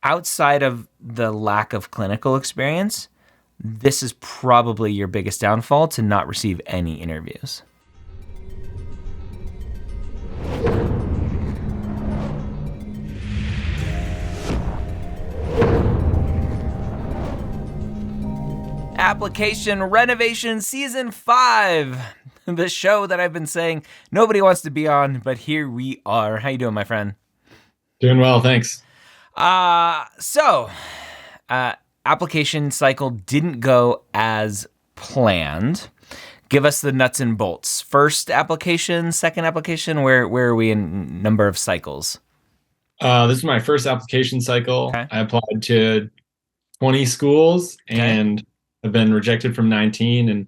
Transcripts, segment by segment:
outside of the lack of clinical experience, this is probably your biggest downfall, to not receive any interviews. Application Renovation Season 5, the show that I've been saying nobody wants to be on, but here we are. How you doing, my friend? Doing well, thanks. Application cycle didn't go as planned. Give us the nuts and bolts. First application, second application, where are we in number of cycles? This is my first application cycle. Okay. I applied to 20 schools and have been rejected from 19, and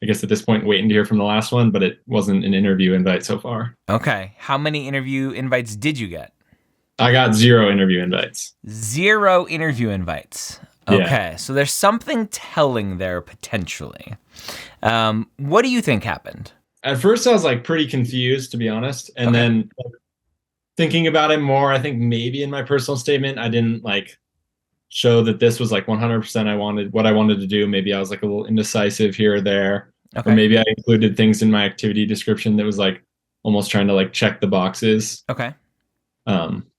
I guess at this point waiting to hear from the last one, but it wasn't an interview invite so far. Okay. How many interview invites did you get? I got 0 interview invites. 0 interview invites. Okay, Yeah. So there's something telling there potentially. What do you think happened? At first I was like pretty confused, to be honest. And then thinking about it more, I think maybe in my personal statement, I didn't like show that this was like 100% what I wanted to do. Maybe I was like a little indecisive here or there. Okay. Or maybe I included things in my activity description that was like almost trying to like check the boxes. Okay.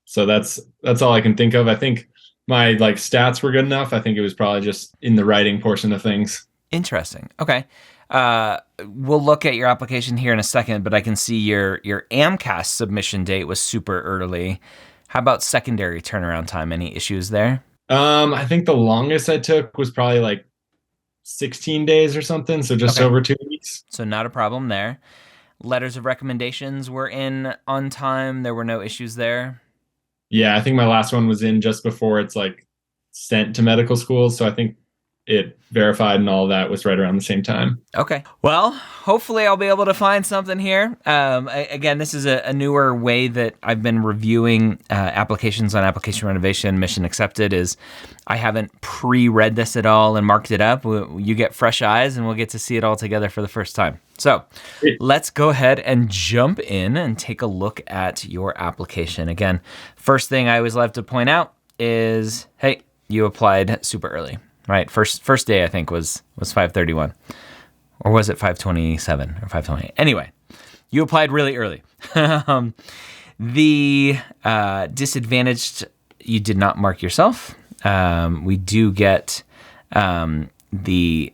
So that's all I can think of. I think my like stats were good enough. I think it was probably just in the writing portion of things. Interesting. Okay. We'll look at your application here in a second, but I can see your AMCAS submission date was super early. How about secondary turnaround time? Any issues there? I think the longest I took was probably like 16 days or something. So just over 2 weeks. So not a problem there. Letters of recommendations were in on time. There were no issues there. Yeah, I think my last one was in just before it's like sent to medical schools. So I think it verified and all of that was right around the same time. Okay. Well, hopefully I'll be able to find something here. Again, this is a newer way that I've been reviewing applications on Application Renovation. Mission Accepted is I haven't pre-read this at all and marked it up. You get fresh eyes and we'll get to see it all together for the first time. So let's go ahead and jump in and take a look at your application. Again, first thing I always love to point out is, hey, you applied super early. Right, first day I think was 5:31, or was it 5:27 or 5:28? Anyway, you applied really early. The disadvantaged, you did not mark yourself. We do get the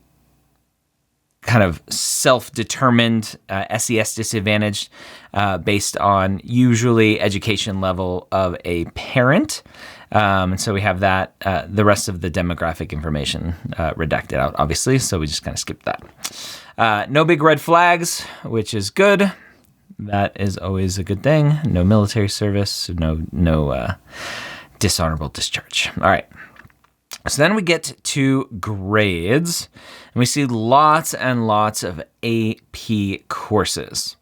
kind of self-determined SES disadvantage based on usually education level of a parent. And so we have that, the rest of the demographic information redacted out, obviously, so we just kind of skipped that. No big red flags, which is good. That is always a good thing. No military service, no dishonorable discharge. All right. So then we get to grades, and we see lots and lots of AP courses.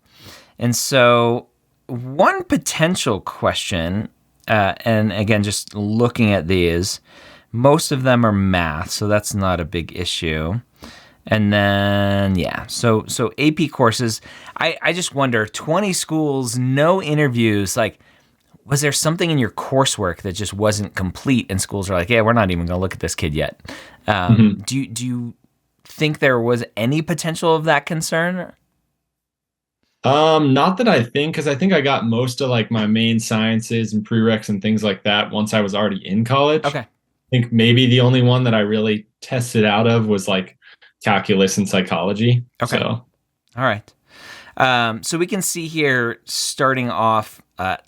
And so one potential question, and again, just looking at these, most of them are math, so that's not a big issue. And then, so AP courses, I just wonder, 20 schools, no interviews, like, was there something in your coursework that just wasn't complete and schools are like, yeah, we're not even going to look at this kid yet? Do you think there was any potential of that concern? Not that I think, because I think I got most of like my main sciences and prereqs and things like that once I was already in college. Okay. I think maybe the only one that I really tested out of was like calculus and psychology. Okay. So. All right. So we can see here starting off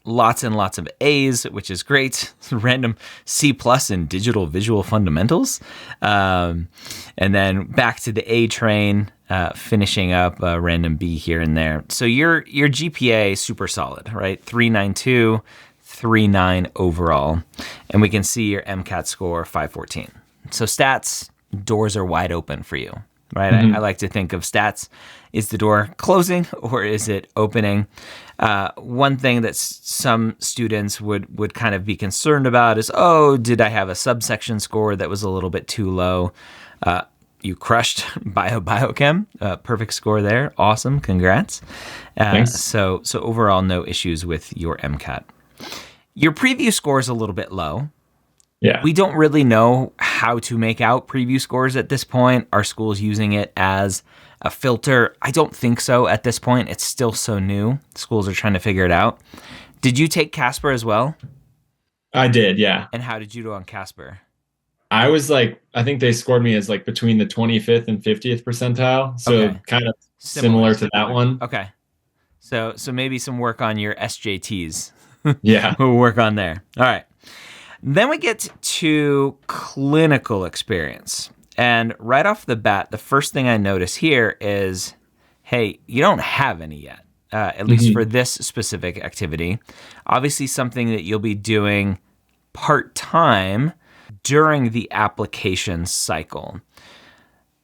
lots and lots of A's, which is great. Random C+ in digital visual fundamentals. And then back to the A train, finishing up a random B here and there. So your GPA is super solid, right? 392, 3.9 overall. And we can see your MCAT score 514. So stats, doors are wide open for you, right? I like to think of stats. Is the door closing or is it opening? One thing that some students would kind of be concerned about is, did I have a subsection score that was a little bit too low? You crushed biochem, perfect score there. Awesome, congrats. Thanks. So overall, no issues with your MCAT. Your preview score is a little bit low. Yeah. We don't really know how to make out preview scores at this point. Are schools using it as a filter? I don't think so at this point. It's still so new. Schools are trying to figure it out. Did you take Casper as well? I did, yeah. And how did you do on Casper? I was like, I think they scored me as like between the 25th and 50th percentile. So Okay. kind of similar to that one. Okay. So maybe some work on your SJTs. Yeah. We'll work on there. All right. Then we get to clinical experience. And right off the bat, the first thing I notice here is, hey, you don't have any yet, at least for this specific activity. Obviously, something that you'll be doing part-time during the application cycle.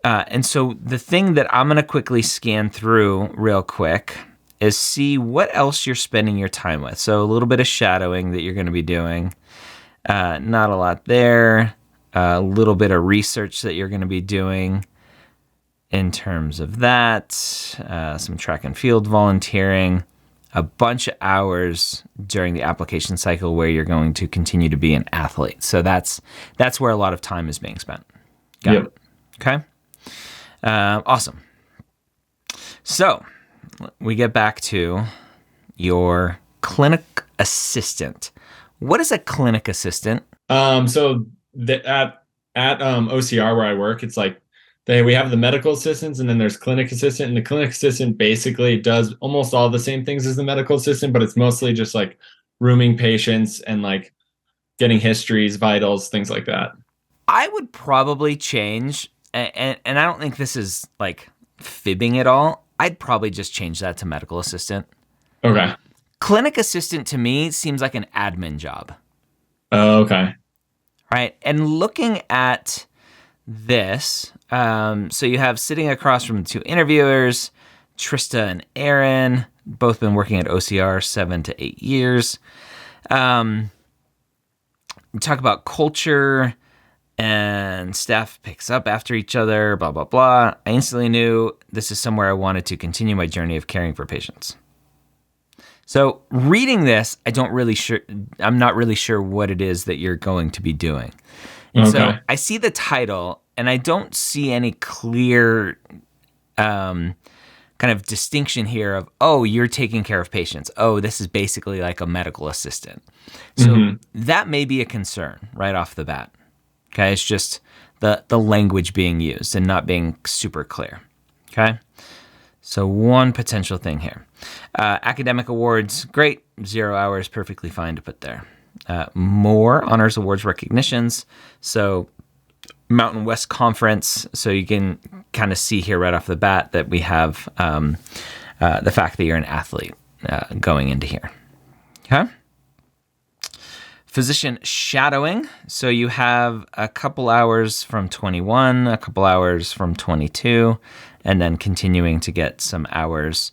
And so the thing that I'm going to quickly scan through real quick is see what else you're spending your time with. So a little bit of shadowing that you're going to be doing. Not a lot there. A little bit of research that you're going to be doing in terms of that. Some track and field volunteering. A bunch of hours during the application cycle where you're going to continue to be an athlete. So that's where a lot of time is being spent. Got it. Okay. Awesome. So we get back to your clinic assistant. What is a clinic assistant? So at OCR where I work, it's like we have the medical assistants and then there's clinic assistant, and the clinic assistant basically does almost all the same things as the medical assistant, but it's mostly just like rooming patients and like getting histories, vitals, things like that. I would probably change, and I don't think this is like fibbing at all. I'd probably just change that to medical assistant. Okay. Clinic assistant to me seems like an admin job. Oh, okay. Right. And looking at this, so you have sitting across from the two interviewers, Trista and Aaron, both been working at OCR 7 to 8 years. We talk about culture and staff picks up after each other, blah, blah, blah. I instantly knew this is somewhere I wanted to continue my journey of caring for patients. So reading this, I'm not really sure what it is that you're going to be doing. And so I see the title and I don't see any clear kind of distinction here of, oh, you're taking care of patients. Oh, this is basically like a medical assistant. So that may be a concern right off the bat. Okay, it's just the language being used and not being super clear. Okay. So one potential thing here. Academic awards, great. 0 hours, perfectly fine to put there. More honors, awards, recognitions. So Mountain West Conference. So you can kind of see here right off the bat that we have the fact that you're an athlete going into here. Okay. Physician shadowing. So you have a couple hours from 21, a couple hours from 22, and then continuing to get some hours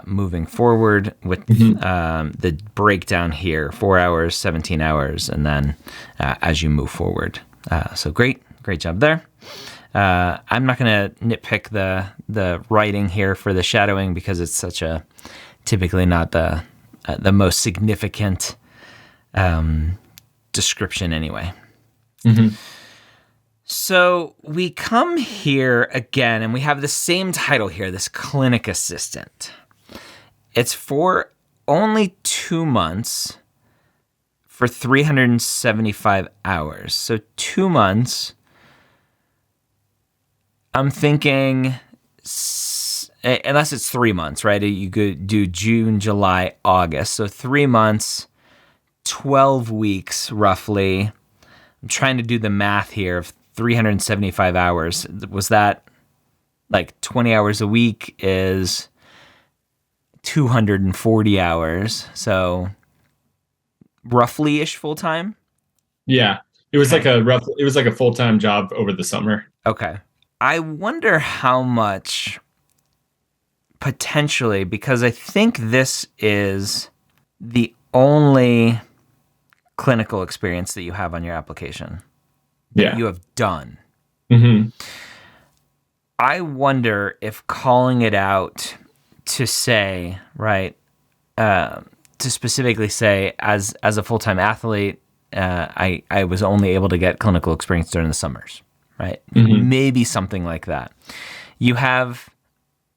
moving forward with the breakdown here, 4 hours, 17 hours, and then as you move forward. So great job there. I'm not going to nitpick the writing here for the shadowing because it's such a typically not the most significant description anyway. So we come here again and we have the same title here, this clinic assistant. It's for only 2 months for 375 hours. So 2 months, I'm thinking, unless it's 3 months, right? You could do June, July, August. So 3 months, 12 weeks roughly. I'm trying to do the math here of 375 hours. Was that like 20 hours a week is 240 hours. So roughly-ish full-time? Yeah. It was like a full-time job over the summer. Okay. I wonder how much potentially, because I think this is the only clinical experience that you have on your application. Yeah. You have done. Mm-hmm. I wonder if calling it out to say, right, to specifically say as a full-time athlete, I was only able to get clinical experience during the summers, right? Mm-hmm. Maybe something like that. You have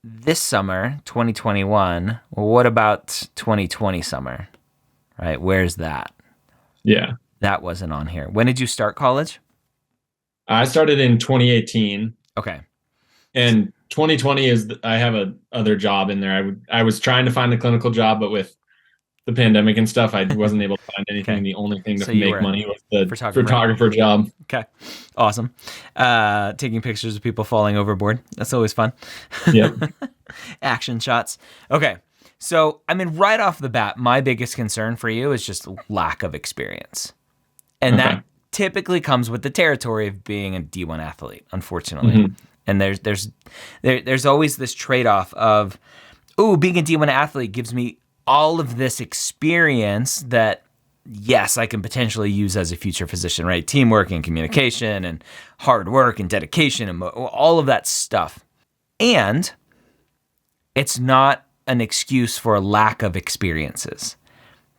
this summer, 2021. Well, what about 2020 summer, right? Where's that? Yeah. That wasn't on here. When did you start college? I started in 2018. Okay. And 2020 I have a other job in there. I was trying to find a clinical job, but with the pandemic and stuff, I wasn't able to find anything. Okay. The only thing So to you make were money was the photographer. photographer job. Okay. Awesome. Taking pictures of people falling overboard. That's always fun. Yep. Action shots. Okay. So, I mean, right off the bat, my biggest concern for you is just lack of experience. And Okay. that typically comes with the territory of being a D1 athlete, unfortunately. Mm-hmm. And there's always this trade-off of, being a D1 athlete gives me all of this experience that, yes, I can potentially use as a future physician, right? Teamwork and communication and hard work and dedication and all of that stuff. And it's not an excuse for a lack of experiences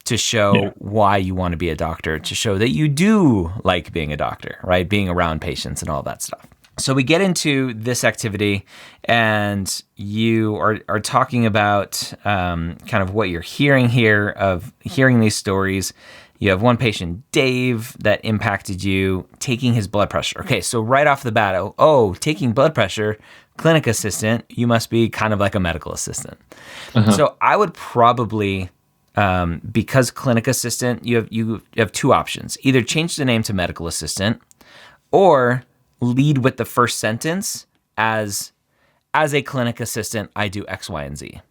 to show why you want to be a doctor, to show that you do like being a doctor, right? Being around patients and all that stuff. So we get into this activity, and you are talking about kind of what you're hearing here, of hearing these stories. You have one patient, Dave, that impacted you, taking his blood pressure. Okay, so right off the bat, taking blood pressure, clinic assistant, you must be kind of like a medical assistant. Uh-huh. So I would probably, because clinic assistant, you have two options. Either change the name to medical assistant, or lead with the first sentence as a clinic assistant, I do X, Y, and Z.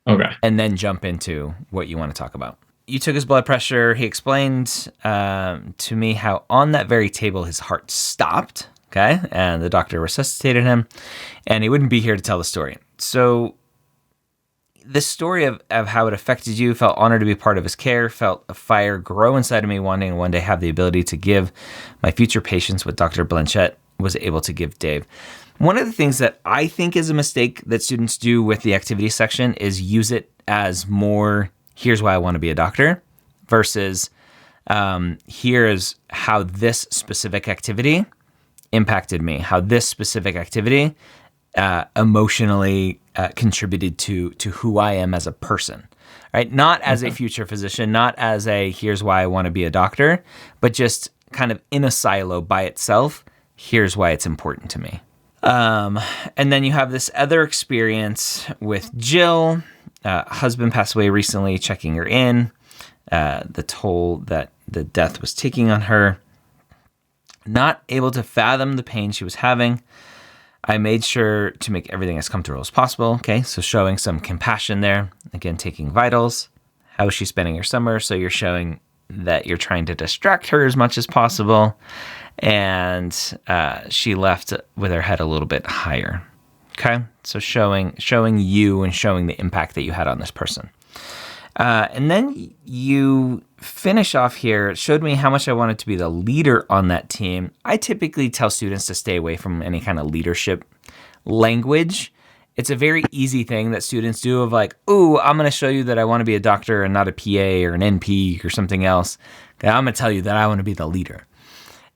Okay. And then jump into what you want to talk about. You took his blood pressure. He explained to me how on that very table his heart stopped, okay? And the doctor resuscitated him, and he wouldn't be here to tell the story. So the story of how it affected you, felt honored to be part of his care, felt a fire grow inside of me, wanting to one day have the ability to give my future patients what Dr. Blanchette was able to give Dave. One of the things that I think is a mistake that students do with the activity section is use it as more, here's why I want to be a doctor, versus here's how this specific activity impacted me, how this specific activity emotionally contributed to who I am as a person, right? Not as a future physician, not as a here's why I want to be a doctor, but just kind of in a silo by itself, here's why it's important to me. And then you have this other experience with Jill. Husband passed away recently, checking her in, the toll that the death was taking on her. Not able to fathom the pain she was having. I made sure to make everything as comfortable as possible. Okay, so showing some compassion there. Again, taking vitals. How is she spending her summer? So you're showing that you're trying to distract her as much as possible. And she left with her head a little bit higher. Okay, so showing you and showing the impact that you had on this person. And then you finish off here. It showed me how much I wanted to be the leader on that team. I typically tell students to stay away from any kind of leadership language. It's a very easy thing that students do of like, I'm going to show you that I want to be a doctor and not a PA or an NP or something else. I'm going to tell you that I want to be the leader.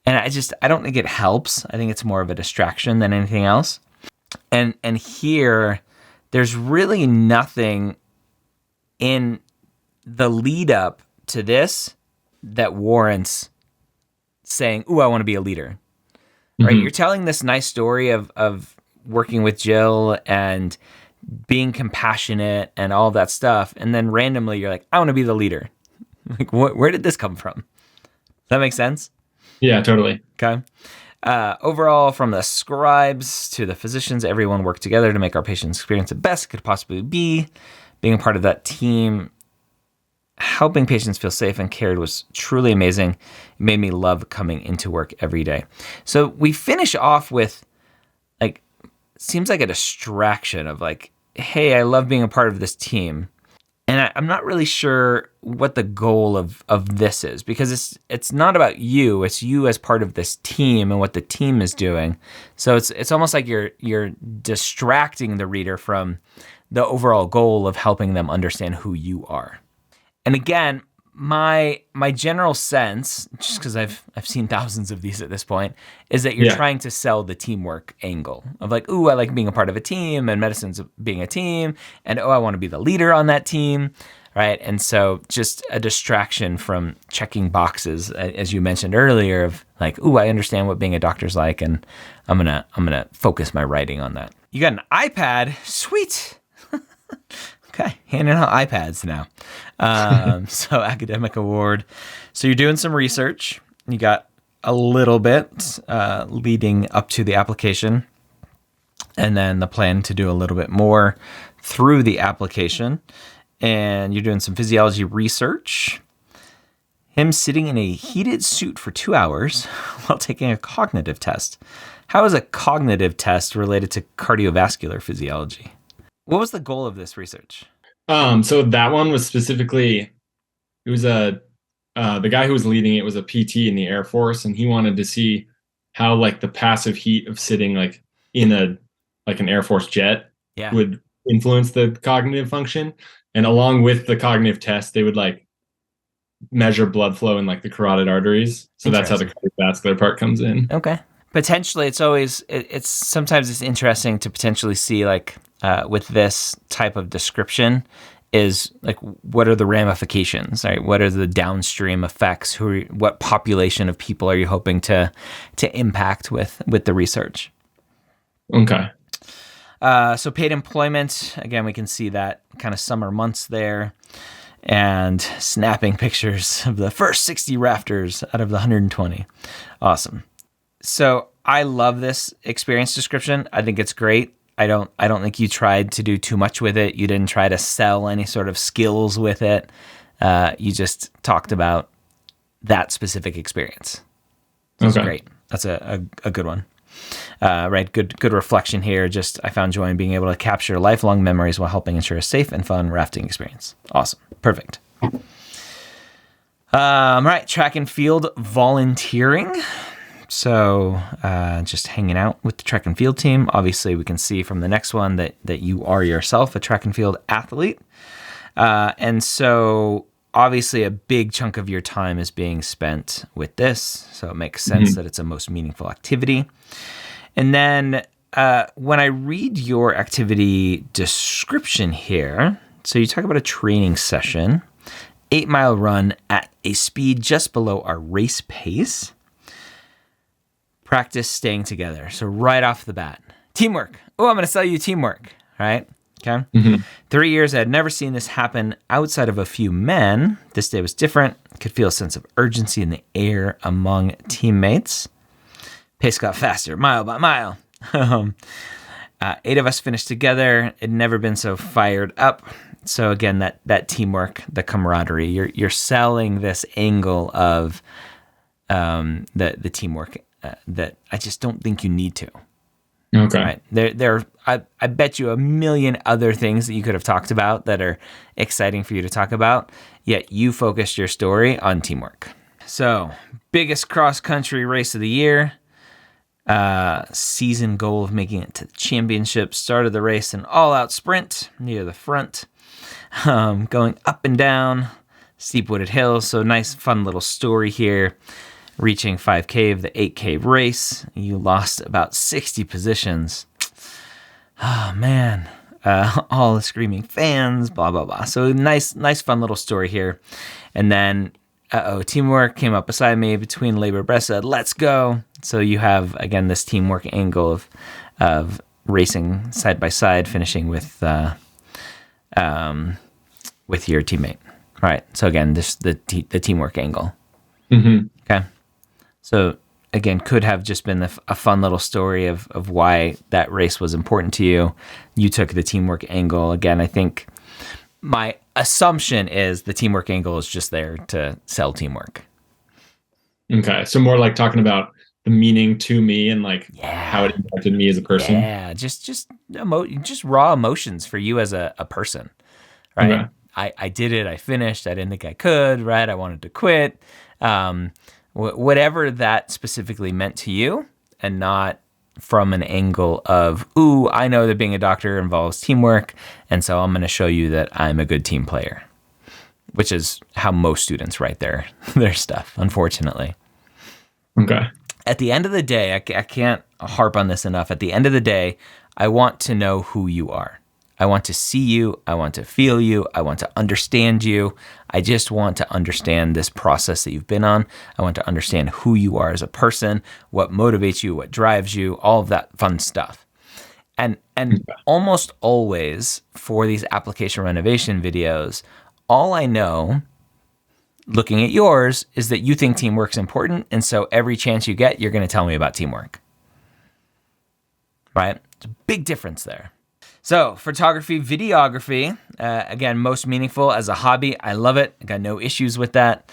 And I don't think it helps. I think it's more of a distraction than anything else. And here, there's really nothing in the lead up to this that warrants saying, I want to be a leader, right? Mm-hmm. You're telling this nice story of working with Jill and being compassionate and all that stuff. And then randomly you're like, I want to be the leader. Like, where did this come from? Does that make sense? Yeah, totally. Okay. Overall, from the scribes to the physicians, everyone worked together to make our patient's experience the best it could possibly be. Being a part of that team, helping patients feel safe and cared was truly amazing. It made me love coming into work every day. So we finish off with, like, seems like a distraction of like, hey, I love being a part of this team. And I'm not really sure what the goal of this is, because it's not about you. It's you as part of this team and what the team is doing. So it's almost like you're distracting the reader from the overall goal of helping them understand who you are. And again, my general sense, just because I've seen thousands of these at this point, is that you're trying to sell the teamwork angle of like, ooh, I like being a part of a team, and medicine's being a team, and oh, I want to be the leader on that team, right? And so just a distraction from checking boxes, as you mentioned earlier, of like, ooh, I understand what being a doctor's like, and I'm gonna focus my writing on that. You got an iPad, sweet. Okay, handing out iPads now. So academic award. So you're doing some research. You got a little bit leading up to the application, and then the plan to do a little bit more through the application. And you're doing some physiology research. Him sitting in a heated suit for 2 hours while taking a cognitive test. How is a cognitive test related to cardiovascular physiology? What was the goal of this research? So that one was specifically, it was the guy who was leading it was a PT in the Air Force, and he wanted to see how like the passive heat of sitting like in an Air Force jet would influence the cognitive function. And along with the cognitive test, they would like measure blood flow in like the carotid arteries. So that's how the cardiovascular part comes in. Okay. Potentially, it's sometimes it's interesting to potentially see like with this type of description is like, what are the ramifications, right? What are the downstream effects? What population of people are you hoping to impact with the research? Okay. So paid employment, again, we can see that kind of summer months there, and snapping pictures of the first 60 rafters out of the 120. Awesome. So I love this experience description. I think it's great. I don't think you tried to do too much with it. You didn't try to sell any sort of skills with it. You just talked about that specific experience. That's great. That's a good one. Right. Good reflection here. Just, I found joy in being able to capture lifelong memories while helping ensure a safe and fun rafting experience. Awesome. Perfect. Right. Track and field volunteering. So just hanging out with the track and field team. Obviously, we can see from the next one that you are yourself a track and field athlete. And so obviously a big chunk of your time is being spent with this. So it makes sense that it's a most meaningful activity. And then when I read your activity description here, so you talk about a training session, 8-mile run at a speed just below our race pace. Practice staying together. So right off the bat, teamwork. Oh, I'm going to sell you teamwork, right? Okay. 3 years, I had never seen this happen outside of a few men. This day was different. I could feel a sense of urgency in the air among teammates. Pace got faster, mile by mile. 8 of us finished together. It'd never been so fired up. So again, that teamwork, the camaraderie, you're selling this angle of the teamwork that I just don't think you need to. Okay. Right? I bet you a million other things that you could have talked about that are exciting for you to talk about, yet you focused your story on teamwork. So, biggest cross-country race of the year, season goal of making it to the championship, started the race an all-out sprint near the front, going up and down steep wooded hills. So nice, fun little story here. Reaching 5K of the 8K race, you lost about 60 positions. Oh, man. All the screaming fans, blah, blah, blah. So nice, fun little story here. And then, teamwork came up beside me between labor breaths, said, let's go. So you have, again, this teamwork angle of racing side by side, finishing with your teammate. All right. So again, this the teamwork angle. Mm-hmm. Okay. So again, could have just been a fun little story of why that race was important to you. You took the teamwork angle. Again, I think my assumption is the teamwork angle is just there to sell teamwork. Okay. So more like talking about the meaning to me and like how it impacted me as a person. Yeah. Just raw emotions for you as a person, right? Okay. I did it. I finished. I didn't think I could, right? I wanted to quit. Whatever that specifically meant to you, and not from an angle of, ooh, I know that being a doctor involves teamwork, and so I'm going to show you that I'm a good team player. which is how most students write their stuff, unfortunately. Okay. At the end of the day, I can't harp on this enough. At the end of the day, I want to know who you are. I want to see you. I want to feel you. I want to understand you. I just want to understand this process that you've been on. I want to understand who you are as a person, what motivates you, what drives you, all of that fun stuff. And almost always for these application renovation videos, all I know, looking at yours, is that you think teamwork's important. And so every chance you get, you're going to tell me about teamwork. Right? It's a big difference there. So photography, videography, again, most meaningful as a hobby. I love it. I got no issues with that.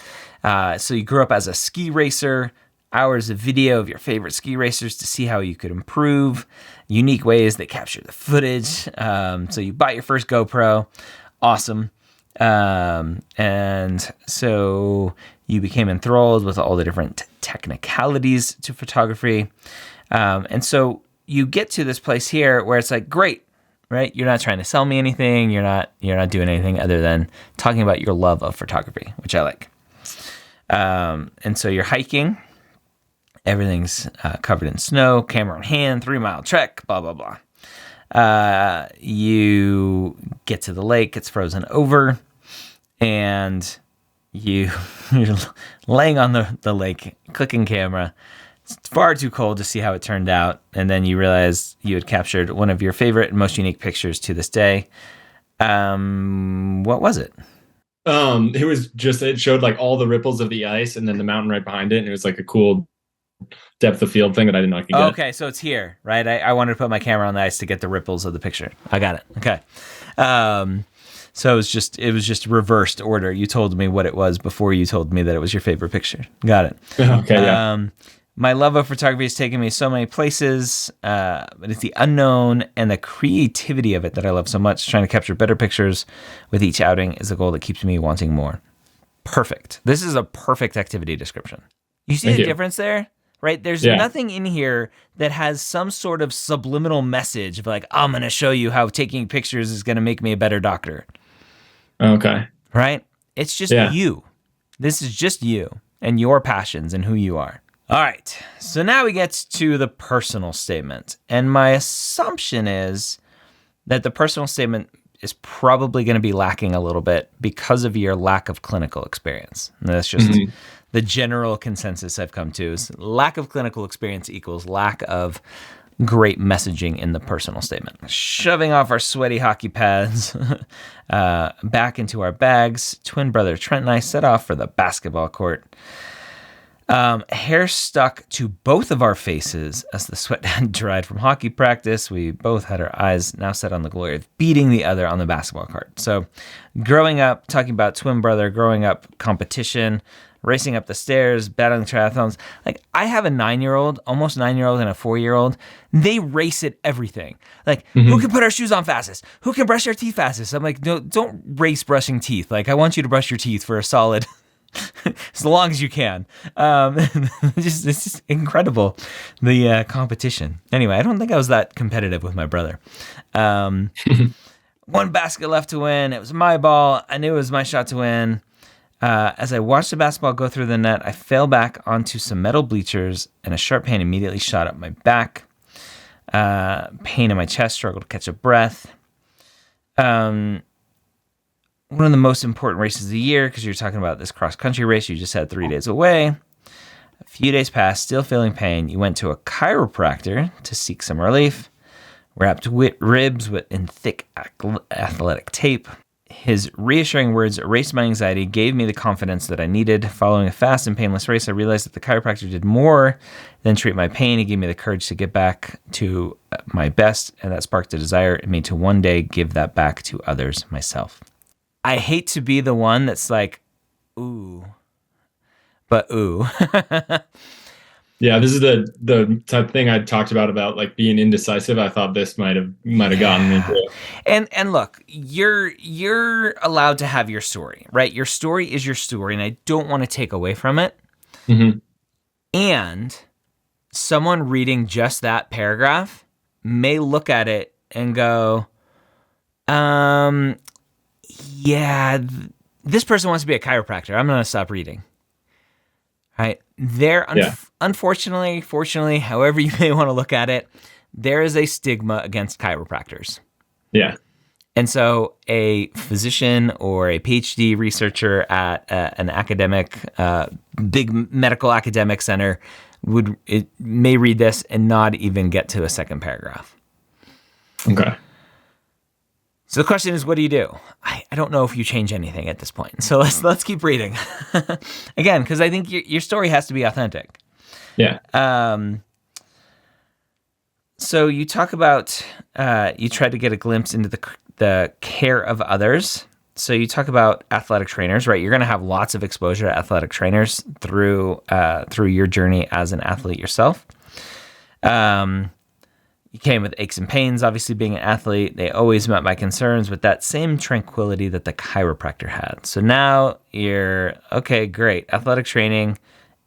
So you grew up as a ski racer, hours of video of your favorite ski racers to see how you could improve, unique ways that capture the footage. So you bought your first GoPro. Awesome. And so you became enthralled with all the different technicalities to photography. And so you get to this place here where it's like, great, right? You're not trying to sell me anything. You're not doing anything other than talking about your love of photography, which I like. And so you're hiking. Everything's covered in snow, camera in hand, 3-mile trek, blah, blah, blah. You get to the lake, it's frozen over, and you're laying on the lake, clicking camera. It's far too cold to see how it turned out. And then you realize you had captured one of your favorite and most unique pictures to this day. What was it? It was just, it showed like all the ripples of the ice and then the mountain right behind it. And it was like a cool depth of field thing that I didn't know I could get. Okay, so it's here, right? I wanted to put my camera on the ice to get the ripples of the picture. I got it. Okay. So it was just reversed order. You told me what it was before you told me that it was your favorite picture. Got it. Okay, yeah. My love of photography has taken me so many places, but it's the unknown and the creativity of it that I love so much. Trying to capture better pictures with each outing is a goal that keeps me wanting more. Perfect. This is a perfect activity description. You see the difference there? Right? There's nothing in here that has some sort of subliminal message of like, I'm going to show you how taking pictures is going to make me a better doctor. Okay. Right? It's just you. This is just you and your passions and who you are. All right. So now we get to the personal statement. And my assumption is that the personal statement is probably going to be lacking a little bit because of your lack of clinical experience. And that's just the general consensus I've come to is lack of clinical experience equals lack of great messaging in the personal statement. Shoving off our sweaty hockey pads back into our bags, twin brother Trent and I set off for the basketball court. Hair stuck to both of our faces as the sweat had dried from hockey practice. We both had our eyes now set on the glory of beating the other on the basketball court. So growing up, talking about twin brother, growing up competition, racing up the stairs, battling triathlons. Like I have a 9-year-old, almost 9-year-old and a 4-year-old. They race at everything. Like who can put our shoes on fastest? Who can brush their teeth fastest? I'm like, no, don't race brushing teeth. Like I want you to brush your teeth for a solid as long as you can. It's just incredible, the competition. Anyway, I don't think I was that competitive with my brother. One basket left to win. It was my ball. I knew it was my shot to win. As I watched the basketball go through the net, I fell back onto some metal bleachers, and a sharp pain immediately shot up my back. Pain in my chest, struggled to catch a breath. One of the most important races of the year, because you're talking about this cross-country race you just had 3 days away. A few days passed, still feeling pain. You went to a chiropractor to seek some relief. Wrapped ribs in thick athletic tape. His reassuring words erased my anxiety, gave me the confidence that I needed. Following a fast and painless race, I realized that the chiropractor did more than treat my pain. He gave me the courage to get back to my best, and that sparked a desire in me to one day give that back to others myself. I hate to be the one that's like, ooh, but ooh. Yeah, this is the type of thing I talked about like being indecisive. I thought this might have gotten me through. And look, you're allowed to have your story, right? Your story is your story, and I don't want to take away from it. And someone reading just that paragraph may look at it and go, yeah, this person wants to be a chiropractor. I'm going to stop reading. Right? Unfortunately, fortunately, however you may want to look at it, there is a stigma against chiropractors. Yeah. And so a physician or a PhD researcher at an academic, big medical academic center may read this and not even get to a second paragraph. Okay. So the question is, what do you do? I don't know if you change anything at this point. So let's keep reading. Again, because I think your story has to be authentic. Yeah. So you talk about you tried to get a glimpse into the care of others. So you talk about athletic trainers, right? You're going to have lots of exposure to athletic trainers through your journey as an athlete yourself. You came with aches and pains, obviously being an athlete. They always met my concerns with that same tranquility that the chiropractor had. So now you're, okay, great, athletic training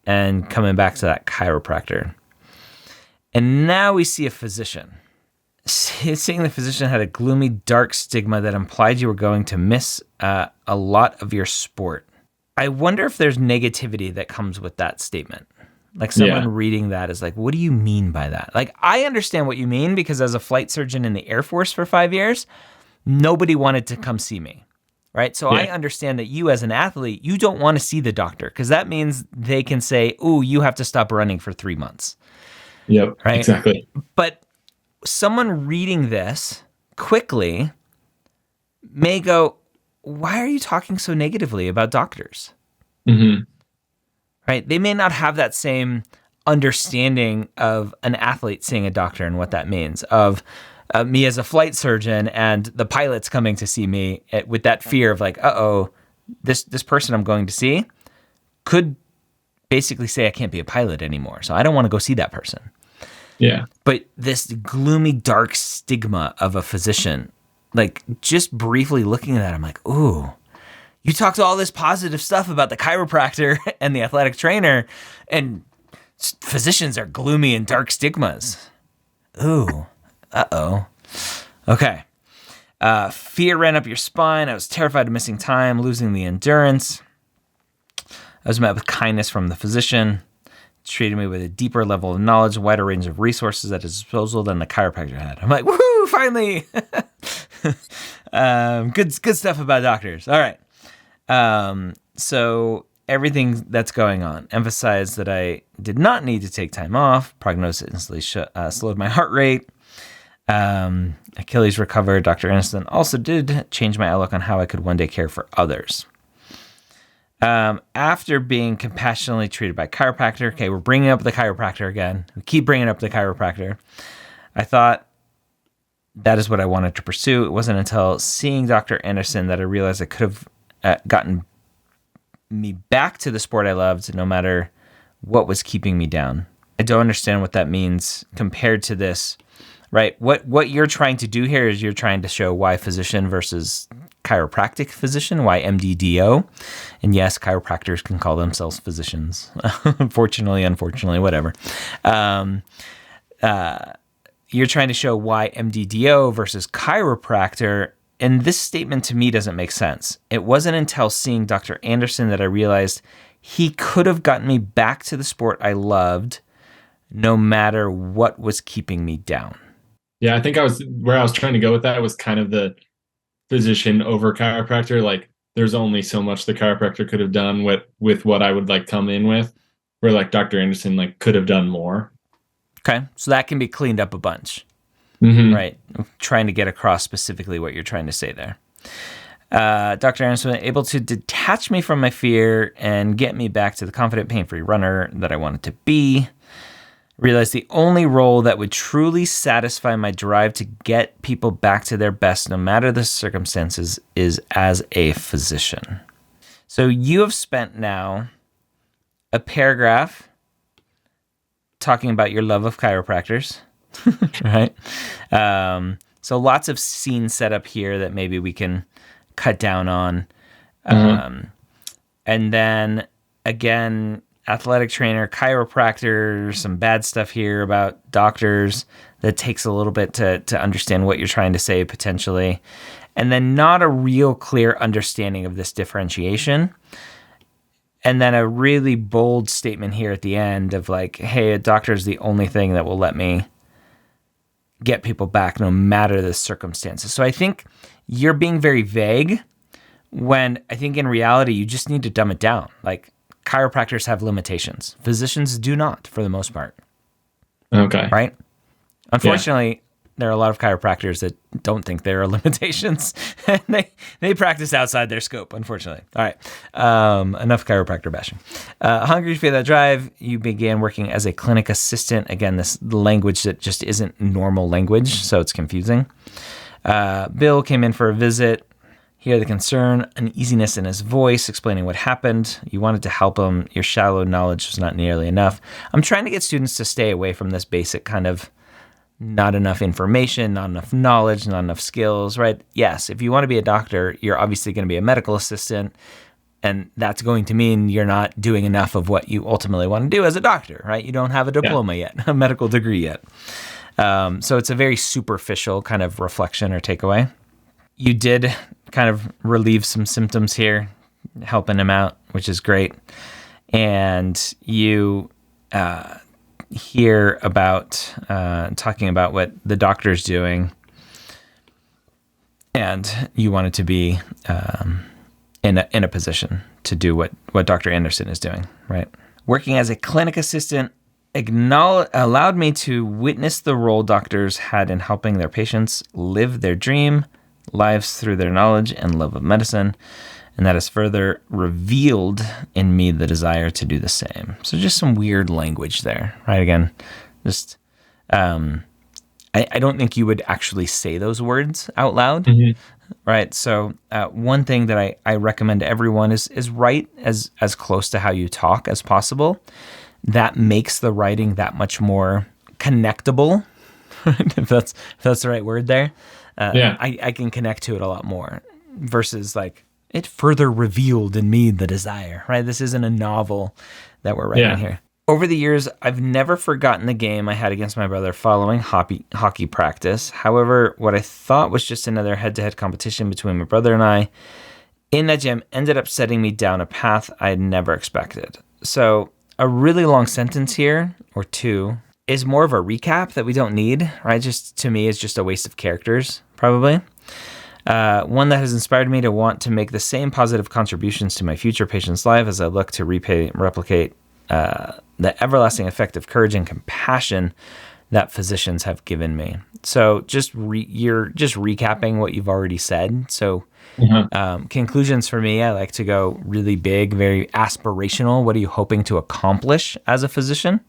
and coming back to that chiropractor. And now we see a physician. Seeing the physician had a gloomy, dark stigma that implied you were going to miss a lot of your sport. I wonder if there's negativity that comes with that statement. Like someone reading that is like, what do you mean by that? Like, I understand what you mean because as a flight surgeon in the Air Force for 5 years, nobody wanted to come see me, right? So I understand that you as an athlete, you don't want to see the doctor because that means they can say, ooh, you have to stop running for 3 months. Yep, right? Exactly. But someone reading this quickly may go, why are you talking so negatively about doctors? Mm-hmm. Right? They may not have that same understanding of an athlete seeing a doctor and what that means, of me as a flight surgeon and the pilots coming to see me with that fear of like, this person I'm going to see could basically say I can't be a pilot anymore. So I don't want to go see that person. Yeah. But this gloomy, dark stigma of a physician, like just briefly looking at that, I'm like, ooh, you talked all this positive stuff about the chiropractor and the athletic trainer, and physicians are gloomy and dark stigmas. Ooh, okay. Fear ran up your spine. I was terrified of missing time, losing the endurance. I was met with kindness from the physician. Treated me with a deeper level of knowledge, a wider range of resources at his disposal than the chiropractor had. I'm like, woohoo, finally. Good stuff about doctors. All right. So everything that's going on, emphasized that I did not need to take time off. Prognosis instantly slowed my heart rate. Achilles recovered. Dr. Anderson also did change my outlook on how I could one day care for others. After being compassionately treated by chiropractor, okay, we're bringing up the chiropractor again. We keep bringing up the chiropractor. I thought that is what I wanted to pursue. It wasn't until seeing Dr. Anderson that I realized I could have gotten me back to the sport I loved, no matter what was keeping me down. I don't understand what that means compared to this, right? What you're trying to do here is you're trying to show why physician versus chiropractic physician, why MDDO. And yes, chiropractors can call themselves physicians. Fortunately, unfortunately, whatever. You're trying to show why MDDO versus chiropractor. And this statement to me doesn't make sense. It wasn't until seeing Dr. Anderson that I realized he could have gotten me back to the sport I loved, no matter what was keeping me down. Yeah, I think where I was trying to go with that was kind of the physician over chiropractor. Like, there's only so much the chiropractor could have done with what I would like come in with, where like Dr. Anderson like could have done more. Okay, so that can be cleaned up a bunch. Mm-hmm. Right. I'm trying to get across specifically what you're trying to say there. Dr. Anderson was able to detach me from my fear and get me back to the confident, pain-free runner that I wanted to be. Realized the only role that would truly satisfy my drive to get people back to their best, no matter the circumstances, is as a physician. So you have spent now a paragraph talking about your love of chiropractors. Right? So lots of scene setup here that maybe we can cut down on. And then again, athletic trainer, chiropractor, some bad stuff here about doctors that takes a little bit to understand what you're trying to say potentially. and then not a real clear understanding of this differentiation. And then a really bold statement here at the end of like, hey, a doctor is the only thing that will let me get people back no matter the circumstances. So I think you're being very vague when I think in reality, you just need to dumb it down. Like chiropractors have limitations. Physicians do not for the most part. Okay. Right? Unfortunately, there are a lot of chiropractors that don't think there are limitations, and they practice outside their scope, unfortunately. All right, enough chiropractor bashing. Hungry to feel that drive, you began working as a clinic assistant. Again, this language that just isn't normal language, so it's confusing. Bill came in for a visit. Hear the concern, uneasiness in his voice, explaining what happened. You wanted to help him. Your shallow knowledge was not nearly enough. I'm trying to get students to stay away from this basic kind of not enough information, not enough knowledge, not enough skills, right? Yes, if you want to be a doctor, you're obviously going to be a medical assistant, and that's going to mean you're not doing enough of what you ultimately want to do as a doctor, right? You don't have a diploma yet, a medical degree yet. So it's a very superficial kind of reflection or takeaway. You did kind of relieve some symptoms here, helping him out, which is great. And you hear about talking about what the doctor's doing, and you wanted to be in a position to do what Dr. Anderson is doing, right? Working as a clinic assistant allowed me to witness the role doctors had in helping their patients live their dream lives through their knowledge and love of medicine, and that has further revealed in me the desire to do the same. So just some weird language there, right? Again, just I don't think you would actually say those words out loud, right? So one thing that I recommend to everyone is write as close to how you talk as possible. That makes the writing that much more connectable, if that's the right word there. I can connect to it a lot more versus like, it further revealed in me the desire, right? This isn't a novel that we're writing here. Over the years, I've never forgotten the game I had against my brother following hockey practice. However, what I thought was just another head-to-head competition between my brother and I in that gym ended up setting me down a path I had never expected. So a really long sentence here, or two, is more of a recap that we don't need, right? Just to me, it's just a waste of characters, probably. One that has inspired me to want to make the same positive contributions to my future patient's life as I look to replicate the everlasting effect of courage and compassion that physicians have given me. So you're just recapping what you've already said. So conclusions for me, I like to go really big, very aspirational. What are you hoping to accomplish as a physician?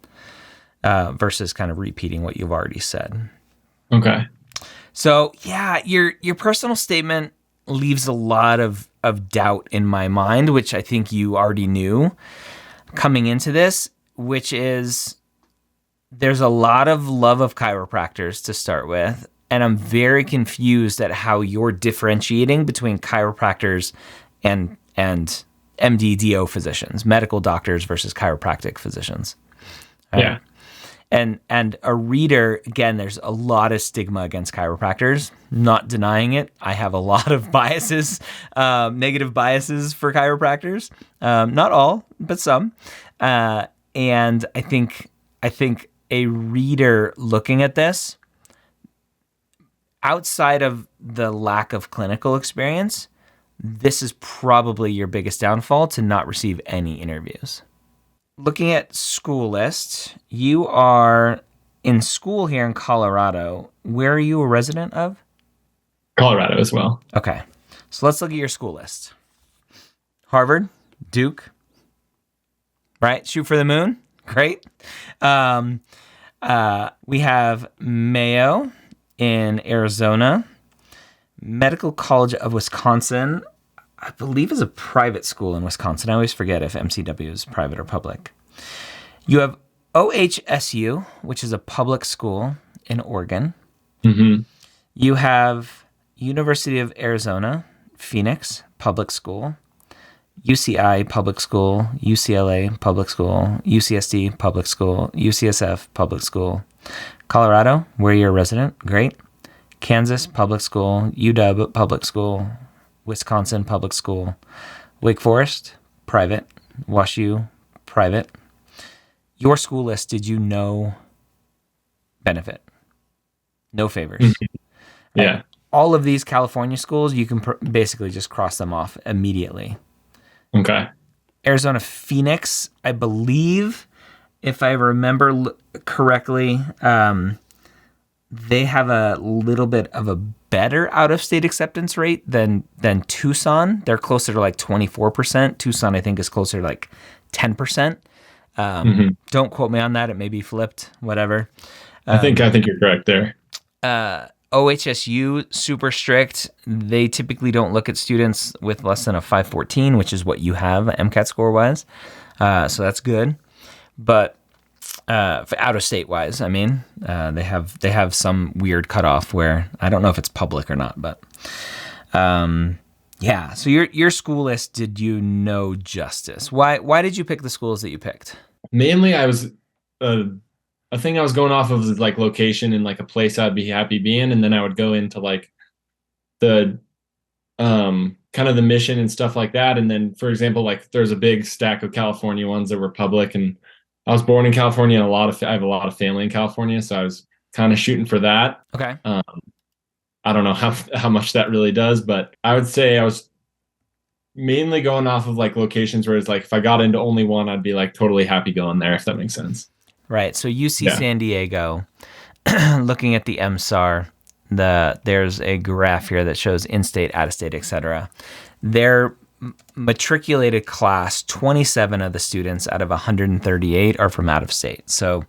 Versus kind of repeating what you've already said. Okay. So yeah, your personal statement leaves a lot of doubt in my mind, which I think you already knew coming into this, which is there's a lot of love of chiropractors to start with. And I'm very confused at how you're differentiating between chiropractors and MD-DO physicians, medical doctors versus chiropractic physicians. Yeah. And a reader, again, there's a lot of stigma against chiropractors, not denying it. I have a lot of biases, negative biases for chiropractors. Not all, but some. And I think a reader looking at this, outside of the lack of clinical experience, this is probably your biggest downfall, to not receive any interviews. Looking at school list, you are in school here in Colorado. Where are you a resident of? Colorado as well. Okay. So let's look at your school list. Harvard, Duke, right? Shoot for the moon. Great. We have Mayo in Arizona, Medical College of Wisconsin, I believe is a private school in Wisconsin. I always forget if MCW is private or public. You have OHSU, which is a public school in Oregon. Mm-hmm. You have University of Arizona, Phoenix, public school. UCI, public school. UCLA, public school. UCSD, public school. UCSF, public school. Colorado, where you're a resident, great. Kansas public school, UW public school, Wisconsin public school, Wake Forest private, WashU private. Your school list, did you no benefit? No favors. Yeah. Right? All of these California schools, you can basically just cross them off immediately. Okay. Arizona Phoenix, I believe, if I remember correctly, they have a little bit of a better out-of-state acceptance rate than Tucson. They're closer to like 24%. Tucson, I think, is closer to like 10%. Don't quote me on that. It may be flipped, whatever. I think you're correct there. OHSU, super strict. They typically don't look at students with less than a 514, which is what you have MCAT score-wise. So that's good. But out-of-state wise, I mean, they have some weird cutoff where I don't know if it's public or not, but yeah. So your school list did you no justice. Why did you pick the schools that you picked? Mainly, I was a thing I was going off of was like location and like a place I'd be happy being, and then I would go into like the kind of the mission and stuff like that. And then, for example, like there's a big stack of California ones that were public, and I was born in California, and I have a lot of family in California, so I was kind of shooting for that. Okay. I don't know how much that really does, but I would say I was mainly going off of like locations where it's like if I got into only one, I'd be like totally happy going there, if that makes sense. Right. So UC San Diego, looking at the MSAR, there's a graph here that shows in-state, out-of-state, etc. Their matriculated class, 27 of the students out of 138 are from out of state. So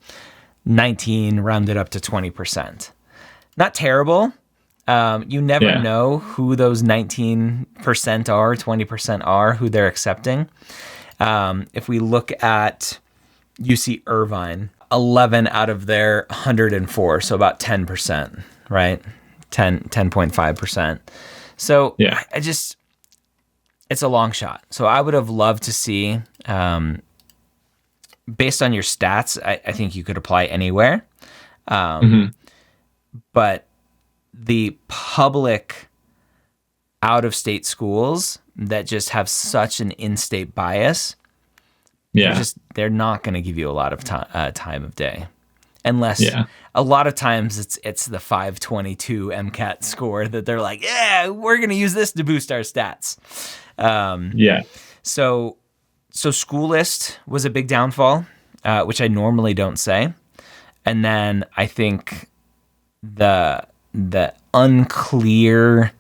19 rounded up to 20%. Not terrible. You never know who those 19% are, 20% are, who they're accepting. If we look at UC Irvine, 11 out of their 104, so about 10%, right? 10.5%. So it's a long shot. So I would have loved to see, based on your stats, I think you could apply anywhere. But the public out-of-state schools that just have such an in-state bias, they're not going to give you a lot of time of day. Unless a lot of times it's the 522 MCAT score that they're like, yeah, we're going to use this to boost our stats. So school list was a big downfall, which I normally don't say. And then I think the unclear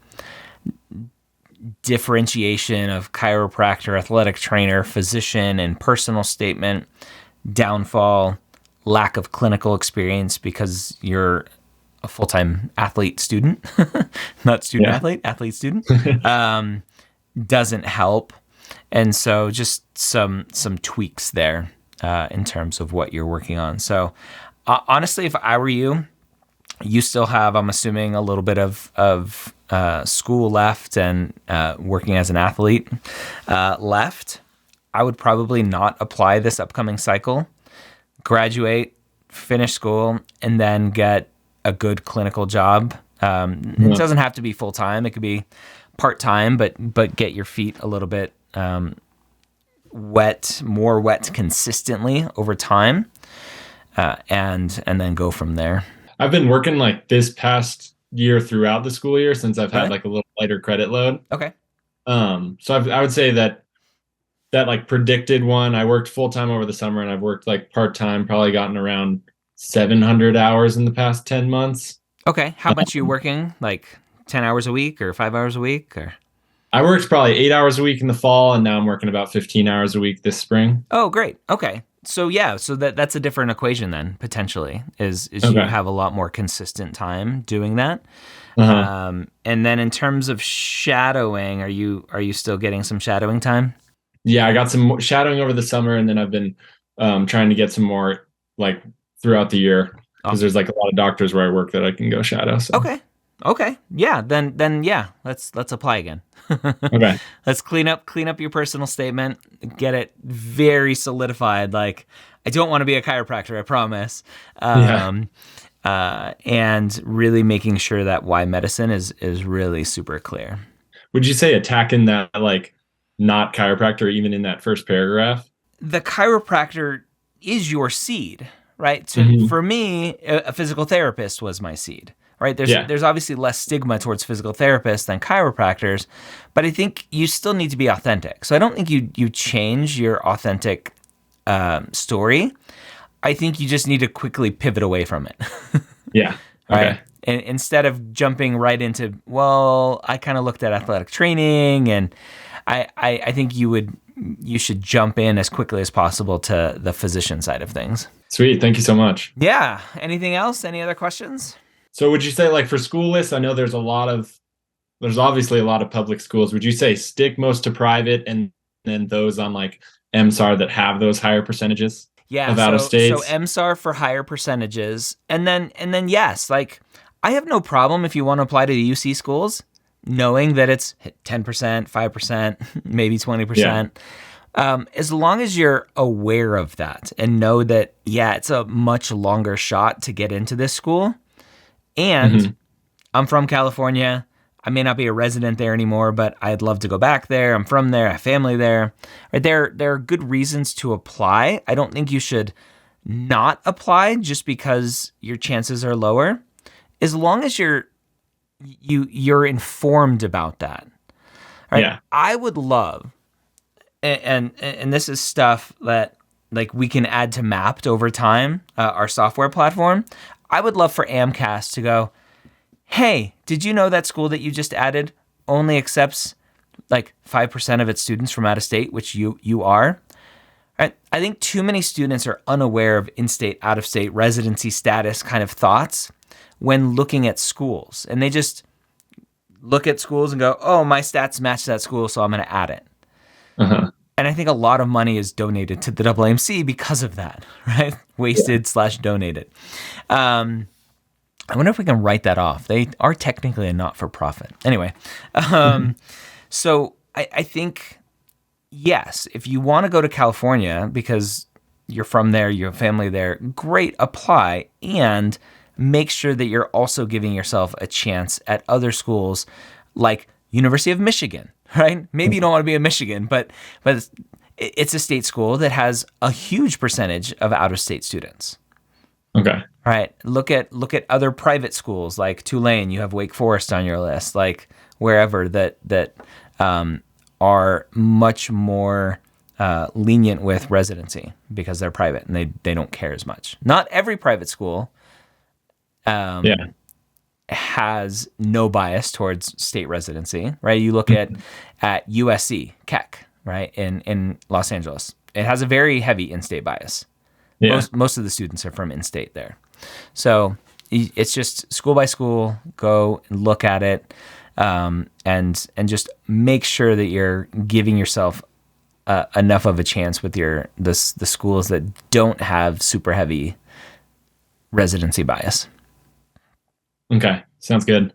differentiation of chiropractor, athletic trainer, physician, and personal statement, downfall, lack of clinical experience because you're a full-time athlete student, not student athlete, athlete student, doesn't help. And so just some tweaks there in terms of what you're working on. So honestly, if I were you, you still have, I'm assuming, a little bit of school left and working as an athlete left. I would probably not apply this upcoming cycle. Graduate, finish school, and then get a good clinical job. It doesn't have to be full-time. It could be part-time, but get your feet a little bit more wet consistently over time, and then go from there. I've been working like this past year throughout the school year since I've had like a little lighter credit load. Okay. So I would say that like predicted one, I worked full time over the summer, and I've worked like part time, probably gotten around 700 hours in the past 10 months. Okay. How much are you working? Like 10 hours a week or 5 hours a week? Or I worked probably 8 hours a week in the fall, and now I'm working about 15 hours a week this spring. Oh, great. Okay. So so that's a different equation then, potentially, is you have a lot more consistent time doing that. And then in terms of shadowing, are you still getting some shadowing time? Yeah, I got some shadowing over the summer, and then I've been trying to get some more like throughout the year because there's like a lot of doctors where I work that I can go shadow. So. Okay. Okay. Yeah. Then yeah. Let's apply again. Okay. Let's clean up your personal statement. Get it very solidified. Like, I don't want to be a chiropractor. I promise. Yeah. And really making sure that why medicine is really super clear. Would you say attacking that like not chiropractor even in that first paragraph? The chiropractor is your seed, right? So Hmm. for me, a physical therapist was my seed, right? Yeah. There's obviously less stigma towards physical therapists than chiropractors, but I think you still need to be authentic. So I don't think you change your authentic story. I think you just need to quickly pivot away from it, Yeah. right? Okay. And instead of jumping right into, well, I kind of looked at athletic training, and I think you should jump in as quickly as possible to the physician side of things. Sweet. Thank you so much. Yeah. Anything else? Any other questions? So would you say like for school lists, I know there's obviously a lot of public schools. Would you say stick most to private and then those on like MSAR that have those higher percentages Yeah, of out of so states? MSAR for higher percentages, and then yes, like I have no problem if you want to apply to the UC schools, knowing that it's 10%, 5%, maybe Yeah. 20%. As long as you're aware of that and know that, yeah, it's a much longer shot to get into this school. And Hmm. I'm from California. I may not be a resident there anymore, but I'd love to go back there. I'm from there. I have family there. Right there are good reasons to apply. I don't think you should not apply just because your chances are lower, as long as you're informed about that. Right? Yeah. I would love, and this is stuff that like we can add to Mapped over time, our software platform. I would love for AMCAS to go, hey, did you know that school that you just added only accepts like 5% of its students from out of state, which you are? Right? I think too many students are unaware of in-state, out-of-state residency status kind of thoughts when looking at schools. And they just look at schools and go, oh, my stats match that school, so I'm going to add it. Uh-huh. And I think a lot of money is donated to the AAMC because of that, right? Yeah. Wasted/donated. I wonder if we can write that off. They are technically a not-for-profit. Anyway, so I think, yes, if you want to go to California because you're from there, you have family there, great, apply, and make sure that you're also giving yourself a chance at other schools like University of Michigan, right? Maybe you don't want to be in Michigan, but it's a state school that has a huge percentage of out-of-state students. Okay. Right. Look at other private schools like Tulane. You have Wake Forest on your list, like wherever that are much more lenient with residency because they're private and they don't care as much. Not every private school Yeah. has no bias towards state residency, right? You look at USC, Keck, right, in Los Angeles. It has a very heavy in-state bias. Yeah. Most of the students are from in-state there. So it's just school by school, go and look at it, and just make sure that you're giving yourself enough of a chance with the schools that don't have super heavy residency bias. Okay. Sounds good.